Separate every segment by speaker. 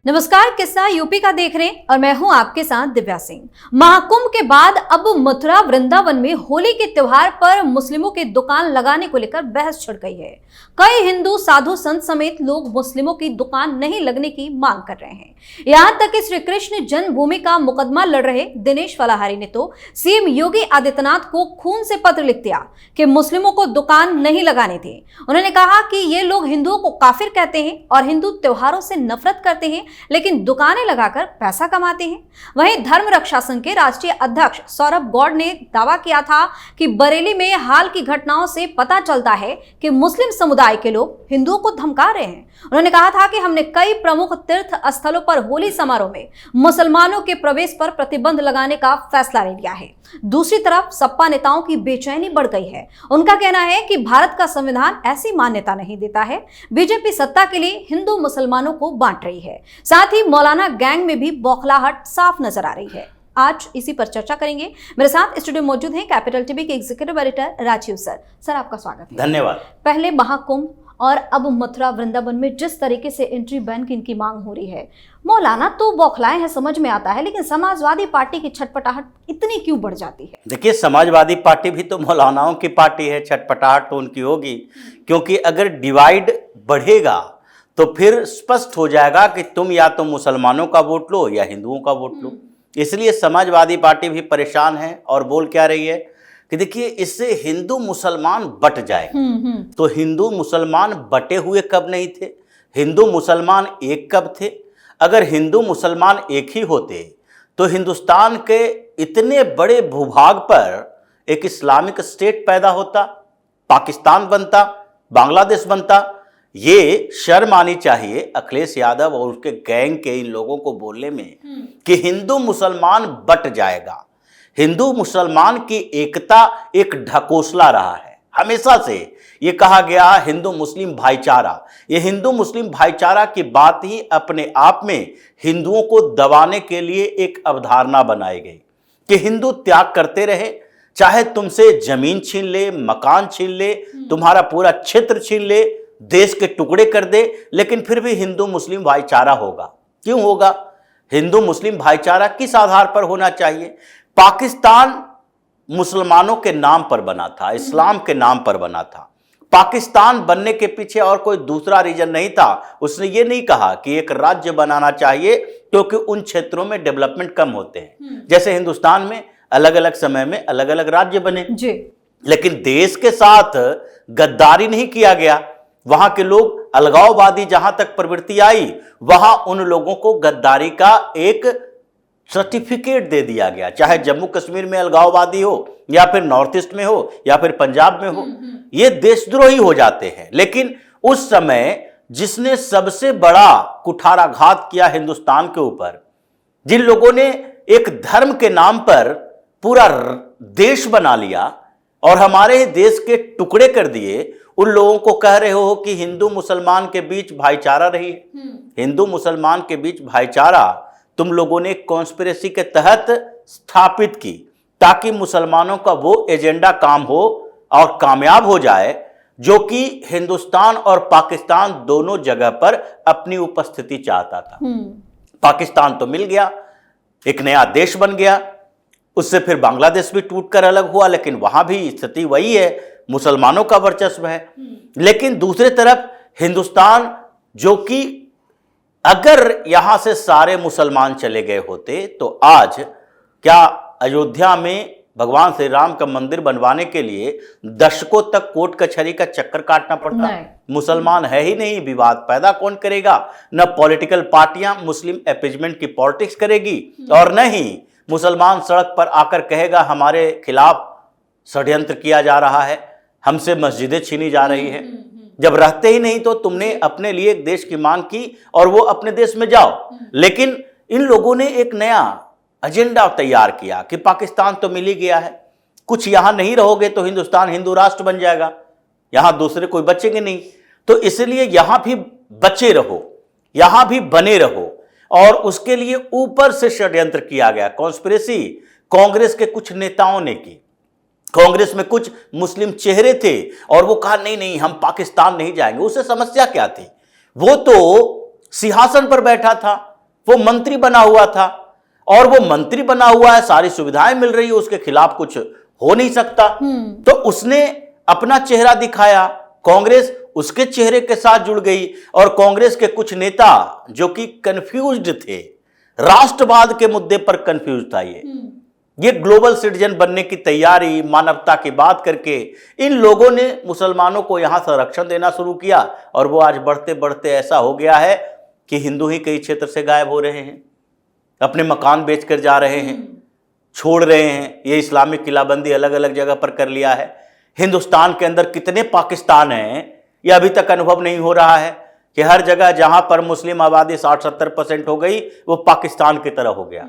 Speaker 1: नमस्कार, किस्सा यूपी का देख रहे हैं और मैं हूं आपके साथ दिव्या सिंह। महाकुंभ के बाद अब मथुरा वृंदावन में होली के त्योहार पर मुस्लिमों के दुकान लगाने को लेकर बहस छिड़ गई है। कई हिंदू साधु संत समेत लोग मुस्लिमों की दुकान नहीं लगने की मांग कर रहे हैं। यहां तक कि श्री कृष्ण जन्मभूमि का मुकदमा लड़ रहे दिनेश फलाहारी ने तो सीएम योगी आदित्यनाथ को खून से पत्र लिख दिया कि मुस्लिमों को दुकान नहीं लगाने थे। उन्होंने कहा कि ये लोग हिंदुओं को काफिर कहते हैं और हिंदू त्योहारों से नफरत करते हैं, लेकिन दुकानें लगाकर पैसा कमाते हैं। वहीं धर्म रक्षा संघ के राष्ट्रीय अध्यक्ष सौरभ गौड़ ने दावा किया था कि बरेली में हाल की घटनाओं से पता चलता है कि मुस्लिम समुदाय के लोग हिंदुओं को धमका रहे हैं। उन्होंने कहा था कि हमने कई प्रमुख तीर्थ स्थलों पर होली समारोह में मुसलमानों के प्रवेश पर प्रतिबंध लगाने का फैसला ले लिया है। दूसरी तरफ सपा नेताओं की बेचैनी बढ़ गई है। उनका कहना है कि भारत का संविधान ऐसी मान्यता नहीं देता है। बीजेपी सत्ता के लिए हिंदू मुसलमानों को बांट रही है। साथ ही मौलाना गैंग में भी बौखलाहट साफ नजर आ रही है। आज इसी पर चर्चा करेंगे। मेरे साथ स्टूडियो मौजूद हैं कैपिटल टीवी के executive editor Rajeev sir. Sir, आपका स्वागत है।
Speaker 2: धन्यवाद।
Speaker 1: पहले महाकुंभ और अब मथुरा वृंदावन में जिस तरीके से एंट्री बैन की इनकी मांग हो रही है, मौलाना तो बौखलाए हैं, समझ में आता है, लेकिन समाजवादी पार्टी की छटपटाहट इतनी क्यों बढ़ जाती है?
Speaker 2: देखिए, समाजवादी पार्टी भी तो मौलानाओं की पार्टी है, छटपटाहट तो उनकी होगी, क्योंकि अगर डिवाइड बढ़ेगा तो फिर स्पष्ट हो जाएगा कि तुम या तो मुसलमानों का वोट लो या हिंदुओं का वोट लो। इसलिए समाजवादी पार्टी भी परेशान है और बोल क्या रही है कि देखिए, इससे हिंदू मुसलमान बट जाएगा। तो हिंदू मुसलमान बटे हुए कब नहीं थे? हिंदू मुसलमान एक कब थे? अगर हिंदू मुसलमान एक ही होते तो हिंदुस्तान के इतने बड़े भूभाग पर एक इस्लामिक स्टेट पैदा होता, पाकिस्तान बनता, बांग्लादेश बनता। ये शर्म आनी चाहिए अखिलेश यादव और उसके गैंग के इन लोगों को बोलने में कि हिंदू मुसलमान बट जाएगा। हिंदू मुसलमान की एकता एक ढकोसला रहा है हमेशा से। ये कहा गया हिंदू मुस्लिम भाईचारा, ये हिंदू मुस्लिम भाईचारा की बात ही अपने आप में हिंदुओं को दबाने के लिए एक अवधारणा बनाई गई कि हिंदू त्याग करते रहे, चाहे तुमसे जमीन छीन ले, मकान छीन ले, तुम्हारा पूरा क्षेत्र छीन ले, देश के टुकड़े कर दे, लेकिन फिर भी हिंदू मुस्लिम भाईचारा होगा। क्यों होगा? हिंदू मुस्लिम भाईचारा किस आधार पर होना चाहिए? पाकिस्तान मुसलमानों के नाम पर बना था, इस्लाम के नाम पर बना था। पाकिस्तान बनने के पीछे और कोई दूसरा रीजन नहीं था। उसने ये नहीं कहा कि एक राज्य बनाना चाहिए क्योंकि उन क्षेत्रों में डेवलपमेंट कम होते हैं। जैसे हिंदुस्तान में अलग अलग समय में अलग अलग राज्य बने जी। लेकिन देश के साथ गद्दारी नहीं किया गया। वहां के लोग अलगाववादी जहां तक प्रवृत्ति आई, वहां उन लोगों को गद्दारी का एक सर्टिफिकेट दे दिया गया, चाहे जम्मू कश्मीर में अलगाववादी हो या फिर नॉर्थ ईस्ट में हो या फिर पंजाब में हो, ये देशद्रोही हो जाते हैं। लेकिन उस समय जिसने सबसे बड़ा कुठाराघात किया हिंदुस्तान के ऊपर, जिन लोगों ने एक धर्म के नाम पर पूरा देश बना लिया और हमारे देश के टुकड़े कर दिए, उन लोगों को कह रहे हो कि हिंदू मुसलमान के बीच भाईचारा रही। हिंदू मुसलमान के बीच भाईचारा तुम लोगों ने कॉन्स्पिरेसी के तहत स्थापित की ताकि मुसलमानों का वो एजेंडा काम हो और कामयाब हो जाए जो कि हिंदुस्तान और पाकिस्तान दोनों जगह पर अपनी उपस्थिति चाहता था। पाकिस्तान तो मिल गया, एक नया देश बन गया। उससे फिर बांग्लादेश भी टूटकर अलग हुआ, लेकिन वहां भी स्थिति वही है, मुसलमानों का वर्चस्व है। लेकिन दूसरी तरफ हिंदुस्तान, जो कि अगर यहां से सारे मुसलमान चले गए होते तो आज क्या अयोध्या में भगवान श्री राम का मंदिर बनवाने के लिए दशकों तक कोर्ट कचहरी का चक्कर काटना पड़ता? मुसलमान है ही नहीं, विवाद पैदा कौन करेगा? न पॉलिटिकल पार्टियां मुस्लिम अपीजमेंट की पॉलिटिक्स करेगी और न ही मुसलमान सड़क पर आकर कहेगा हमारे खिलाफ षड्यंत्र किया जा रहा है, हमसे मस्जिदें छीनी जा रही है। जब रहते ही नहीं तो तुमने अपने लिए एक देश की मांग की और वो अपने देश में जाओ। लेकिन इन लोगों ने एक नया एजेंडा तैयार किया कि पाकिस्तान तो मिल ही गया है, कुछ यहां नहीं रहोगे तो हिंदुस्तान हिंदू राष्ट्र बन जाएगा, यहां दूसरे कोई बचेंगे नहीं, तो इसलिए यहां भी बचे रहो, यहां भी बने रहो। और उसके लिए ऊपर से षड्यंत्र किया गया, कॉन्स्पिरेसी कांग्रेस के कुछ नेताओं ने की। कांग्रेस में कुछ मुस्लिम चेहरे थे और वो कहा नहीं नहीं, हम पाकिस्तान नहीं जाएंगे। उससे समस्या क्या थी? वो तो सिंहासन पर बैठा था, वो मंत्री बना हुआ था, और वो मंत्री बना हुआ है, सारी सुविधाएं मिल रही है, उसके खिलाफ कुछ हो नहीं सकता। तो उसने अपना चेहरा दिखाया, कांग्रेस उसके चेहरे के साथ जुड़ गई, और कांग्रेस के कुछ नेता जो कि कंफ्यूज्ड थे, राष्ट्रवाद के मुद्दे पर कंफ्यूज था, ये ग्लोबल सिटीजन बनने की तैयारी, मानवता की बात करके इन लोगों ने मुसलमानों को यहां संरक्षण देना शुरू किया, और वो आज बढ़ते बढ़ते ऐसा हो गया है कि हिंदू ही कई क्षेत्र से गायब हो रहे हैं, अपने मकान बेचकर जा रहे हैं, छोड़ रहे हैं। ये इस्लामिक किलाबंदी अलग अलग जगह पर कर लिया है। हिंदुस्तान के अंदर कितने पाकिस्तान हैं, ये अभी तक अनुभव नहीं हो रहा है कि हर जगह जहां पर मुस्लिम आबादी 60-70% हो गई, वो पाकिस्तान की तरह हो गया।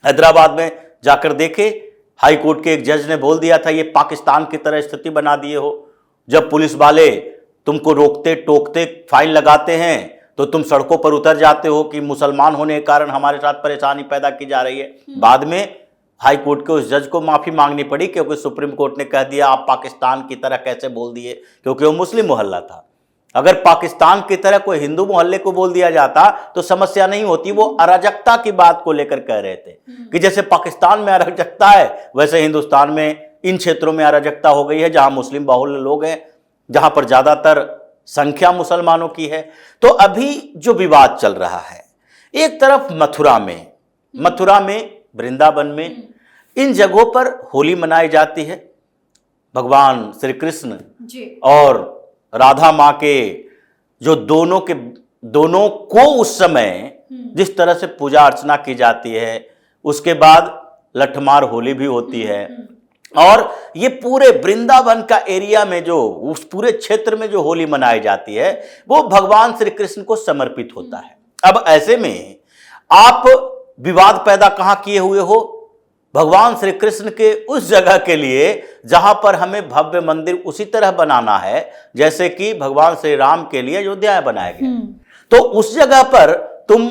Speaker 2: हैदराबाद में जाकर देखे, हाई कोर्ट के एक जज ने बोल दिया था, ये पाकिस्तान की तरह स्थिति बना दिए हो। जब पुलिस वाले तुमको रोकते टोकते फाइन लगाते हैं तो तुम सड़कों पर उतर जाते हो कि मुसलमान होने के कारण हमारे साथ परेशानी पैदा की जा रही है। बाद में हाई कोर्ट के उस जज को माफी मांगनी पड़ी, क्योंकि सुप्रीम कोर्ट ने कह दिया आप पाकिस्तान की तरह कैसे बोल दिए, क्योंकि वो मुस्लिम मोहल्ला था। अगर पाकिस्तान की तरह कोई हिंदू मोहल्ले को बोल दिया जाता तो समस्या नहीं होती। वो अराजकता की बात को लेकर कह रहे थे कि जैसे पाकिस्तान में अराजकता है, वैसे हिंदुस्तान में इन क्षेत्रों में अराजकता हो गई है, जहां मुस्लिम बाहुल्य लोग हैं, जहां पर ज्यादातर संख्या मुसलमानों की है। तो अभी जो विवाद चल रहा है, एक तरफ मथुरा में, वृंदावन में, इन जगहों पर होली मनाई जाती है। भगवान श्री कृष्ण और राधा माँ के जो दोनों को उस समय जिस तरह से पूजा अर्चना की जाती है, उसके बाद लठमार होली भी होती है, और ये पूरे वृंदावन का एरिया में जो उस पूरे क्षेत्र में जो होली मनाई जाती है, वो भगवान श्री कृष्ण को समर्पित होता है। अब ऐसे में आप विवाद पैदा कहां किए हुए हो? भगवान श्री कृष्ण के उस जगह के लिए जहां पर हमें भव्य मंदिर उसी तरह बनाना है जैसे कि भगवान श्री राम के लिए अयोध्या बनाया गया, तो उस जगह पर तुम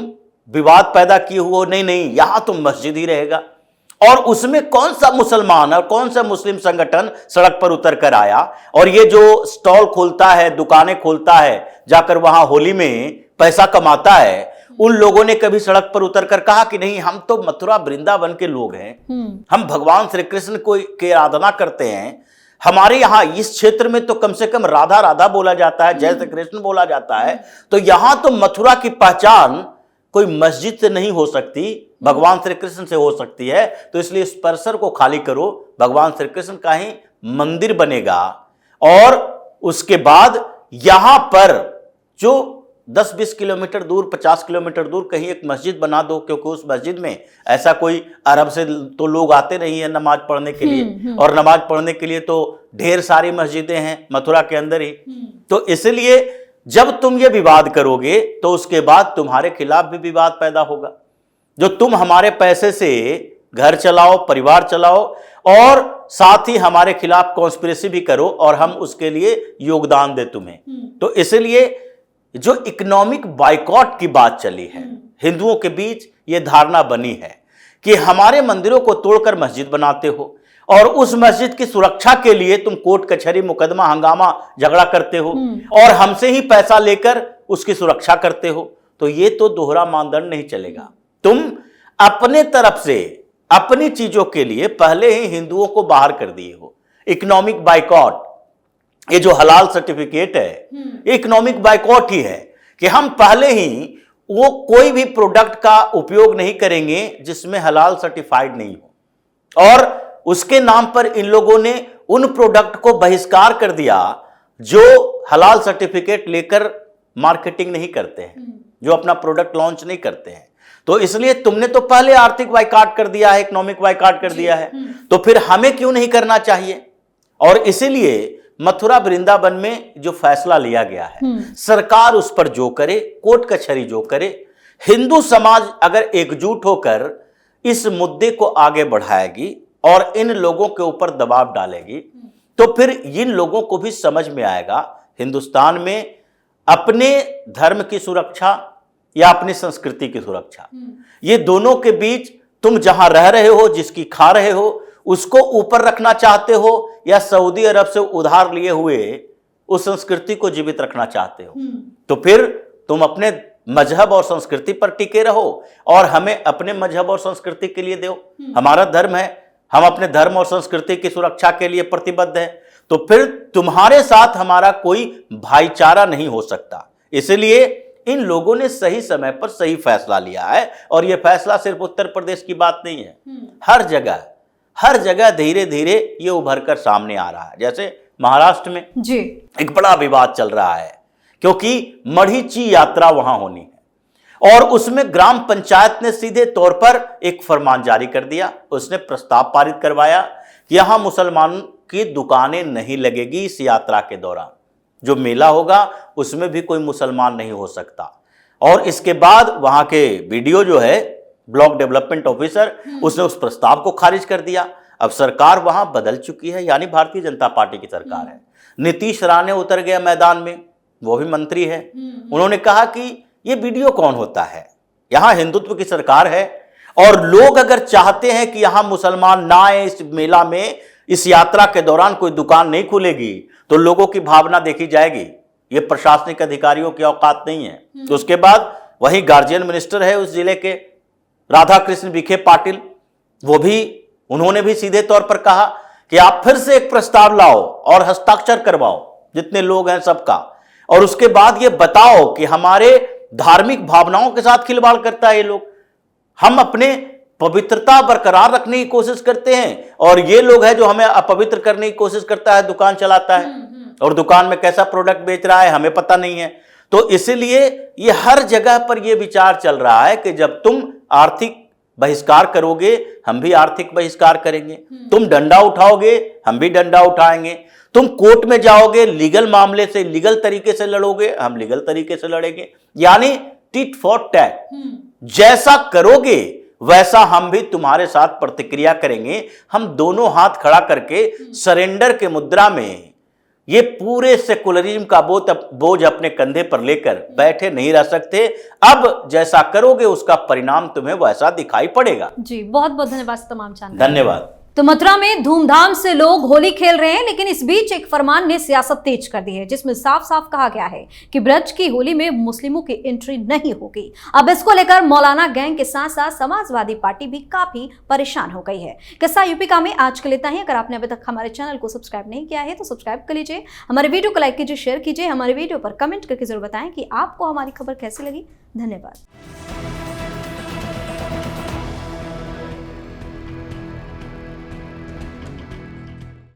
Speaker 2: विवाद पैदा किए हुए हो, नहीं यहां तो मस्जिद ही रहेगा। और उसमें कौन सा मुसलमान और कौन सा मुस्लिम संगठन सड़क पर उतर कर आया, और ये जो स्टॉल खोलता है, दुकानें खोलता है, जाकर वहां होली में पैसा कमाता है, उन लोगों ने कभी सड़क पर उतर कर कहा कि नहीं, हम तो मथुरा वृंदावन के लोग हैं, हम भगवान श्री कृष्ण को की आराधना करते हैं, हमारे यहाँ इस क्षेत्र में तो कम से कम राधा राधा बोला जाता है, जय श्री कृष्ण बोला जाता है, तो यहां तो मथुरा की पहचान कोई मस्जिद से नहीं हो सकती, भगवान श्री कृष्ण से हो सकती है। तो इसलिए इस परिसर को खाली करो, भगवान श्री कृष्ण का ही मंदिर बनेगा, और उसके बाद यहां पर जो 10-20 किलोमीटर दूर, 50 किलोमीटर दूर कहीं एक मस्जिद बना दो, क्योंकि उस मस्जिद में ऐसा कोई अरब से तो लोग आते नहीं है नमाज पढ़ने के लिए, और नमाज पढ़ने के लिए तो ढेर सारी मस्जिदें हैं मथुरा के अंदर ही। तो इसलिए जब तुम ये विवाद करोगे तो उसके बाद तुम्हारे खिलाफ भी विवाद पैदा होगा। जो तुम हमारे पैसे से घर चलाओ, परिवार चलाओ, और साथ ही हमारे खिलाफ कॉन्स्पिरेसी भी करो, और हम उसके लिए योगदान दे तुम्हें। तो इसलिए जो इकोनॉमिक बाइकॉट की बात चली है, हिंदुओं के बीच ये धारणा बनी है कि हमारे मंदिरों को तोड़कर मस्जिद बनाते हो, और उस मस्जिद की सुरक्षा के लिए तुम कोर्ट कचहरी मुकदमा हंगामा झगड़ा करते हो, और हमसे ही पैसा लेकर उसकी सुरक्षा करते हो। तो ये तो दोहरा मानदंड नहीं चलेगा। तुम अपने तरफ से अपनी चीजों के लिए पहले ही हिंदुओं को बाहर कर दिए हो। इकोनॉमिक बाइकॉट, ये जो हलाल सर्टिफिकेट है, इकोनॉमिक बाइकॉट ही है कि हम पहले ही वो कोई भी प्रोडक्ट का उपयोग नहीं करेंगे जिसमें हलाल सर्टिफाइड नहीं हो, और उसके नाम पर इन लोगों ने उन प्रोडक्ट को बहिष्कार कर दिया जो हलाल सर्टिफिकेट लेकर मार्केटिंग नहीं करते हैं, जो अपना प्रोडक्ट लॉन्च नहीं करते हैं। तो इसलिए तुमने तो पहले आर्थिक बाइकॉट कर दिया है, इकोनॉमिक बाइकॉट कर दिया है, तो फिर हमें क्यों नहीं करना चाहिए? और इसीलिए मथुरा वृंदावन में जो फैसला लिया गया है, सरकार उस पर जो करे, कोर्ट कचहरी जो करे, हिंदू समाज अगर एकजुट होकर इस मुद्दे को आगे बढ़ाएगी और इन लोगों के ऊपर दबाव डालेगी, तो फिर इन लोगों को भी समझ में आएगा हिंदुस्तान में अपने धर्म की सुरक्षा या अपनी संस्कृति की सुरक्षा, ये दोनों के बीच तुम जहां रह रहे हो, जिसकी खा रहे हो, उसको ऊपर रखना चाहते हो, या सऊदी अरब से उधार लिए हुए उस संस्कृति को जीवित रखना चाहते हो। तो फिर तुम अपने मजहब और संस्कृति पर टिके रहो और हमें अपने मजहब और संस्कृति के लिए दो। हमारा धर्म है, हम अपने धर्म और संस्कृति की सुरक्षा के लिए प्रतिबद्ध हैं, तो फिर तुम्हारे साथ हमारा कोई भाईचारा नहीं हो सकता। इसलिए इन लोगों ने सही समय पर सही फैसला लिया है और यह फैसला सिर्फ उत्तर प्रदेश की बात नहीं है, हर जगह धीरे धीरे ये उभर कर सामने आ रहा है। जैसे महाराष्ट्र में
Speaker 1: जी
Speaker 2: एक बड़ा विवाद चल रहा है क्योंकि मढ़ीची यात्रा वहां होनी है और उसमें ग्राम पंचायत ने सीधे तौर पर एक फरमान जारी कर दिया। उसने प्रस्ताव पारित करवाया कि यहां मुसलमान की दुकानें नहीं लगेगी इस यात्रा के दौरान, जो मेला होगा उसमें भी कोई मुसलमान नहीं हो सकता। और इसके बाद वहां के बीडीओ जो है, ब्लॉक डेवलपमेंट ऑफिसर, उसने उस प्रस्ताव को खारिज कर दिया। अब सरकार वहां बदल चुकी है, यानी भारतीय जनता पार्टी की सरकार है। नीतीश राणे उतर गया मैदान में, वो भी मंत्री है। उन्होंने कहा कि ये बीडीओ कौन होता है, यहां हिंदुत्व की सरकार है और लोग अगर चाहते हैं कि यहां मुसलमान ना आए इस मेला में, इस यात्रा के दौरान कोई दुकान नहीं खुलेगी, तो लोगों की भावना देखी जाएगी। ये प्रशासनिक अधिकारियों की औकात नहीं है। तो उसके बाद वही गार्जियन मिनिस्टर है उस जिले के, राधाकृष्ण विखे पाटिल, वो भी, उन्होंने भी सीधे तौर पर कहा कि आप फिर से एक प्रस्ताव लाओ और हस्ताक्षर करवाओ जितने लोग हैं सबका, और उसके बाद ये बताओ कि हमारे धार्मिक भावनाओं के साथ खिलवाड़ करता है ये लोग। हम अपने पवित्रता बरकरार रखने की कोशिश करते हैं और ये लोग है जो हमें अपवित्र करने की कोशिश करता है, दुकान चलाता है और दुकान में कैसा प्रोडक्ट बेच रहा है हमें पता नहीं है। तो इसलिए ये हर जगह पर ये विचार चल रहा है कि जब तुम आर्थिक बहिष्कार करोगे हम भी आर्थिक बहिष्कार करेंगे, तुम डंडा उठाओगे हम भी डंडा उठाएंगे, तुम कोर्ट में जाओगे लीगल मामले से, लीगल तरीके से लड़ोगे हम लीगल तरीके से लड़ेंगे, यानी टिट फॉर टैट। जैसा करोगे वैसा हम भी तुम्हारे साथ प्रतिक्रिया करेंगे। हम दोनों हाथ खड़ा करके सरेंडर के मुद्रा में ये पूरे सेकुलरिज्म का बोझ अपने कंधे पर लेकर बैठे नहीं रह सकते। अब जैसा करोगे उसका परिणाम तुम्हें वैसा दिखाई पड़ेगा।
Speaker 1: जी, बहुत बहुत धन्यवाद तमाम जानकारी।
Speaker 2: धन्यवाद।
Speaker 1: तो मथुरा में धूमधाम से लोग होली खेल रहे हैं, लेकिन इस बीच एक फरमान ने सियासत तेज कर दी है जिसमें साफ साफ कहा गया है कि ब्रज की होली में मुस्लिमों की एंट्री नहीं होगी। अब इसको लेकर मौलाना गैंग के साथ साथ समाजवादी पार्टी भी काफी परेशान हो गई है। किस्सा यूपी का में आज के लिए इतना ही। अगर आपने अभी तक हमारे चैनल को सब्सक्राइब नहीं किया है तो सब्सक्राइब कर लीजिए, हमारे वीडियो को लाइक कीजिए, शेयर कीजिए, हमारे वीडियो पर कमेंट करके जरूर बताएं कि आपको हमारी खबर कैसी लगी। धन्यवाद।